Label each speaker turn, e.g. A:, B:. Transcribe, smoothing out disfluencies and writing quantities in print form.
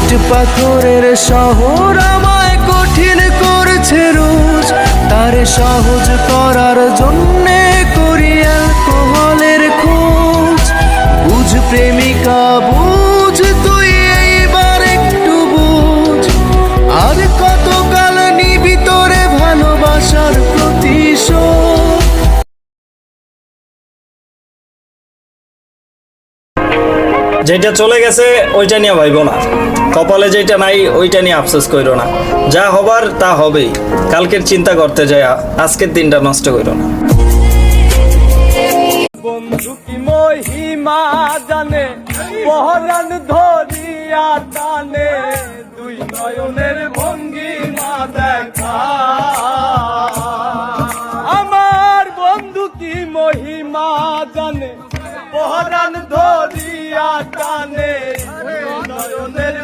A: ইট পাথরের শহর আমায় কঠিন করছে রোজ, তারে সহজ করার জন্যে করি অ্যালকোহলের খোঁজ। বুঝ প্রেমিকা বুঝ, তুই এইবার একটু বুঝ, আর কতকাল নিবি তোরে ভালোবাসার প্রতিশোধ।
B: যেটা চলে গেছে ওইটা নিয়ে ভাইবো না, কপালে যেটা নাই ওইটা নিয়ে আফসোস করো না। যা হবার তা হবেই, কালকের চিন্তা করতে যায় আজকের দিনটা নষ্ট করো না।
C: বন্ধু কি মহিমা জানে, পহরান ধরিয়া টানে, দুই নয়নের ভঙ্গিমা দেখা। আমার বন্ধু কি মহিমা জানে, পহরান ধরিয়া টানে,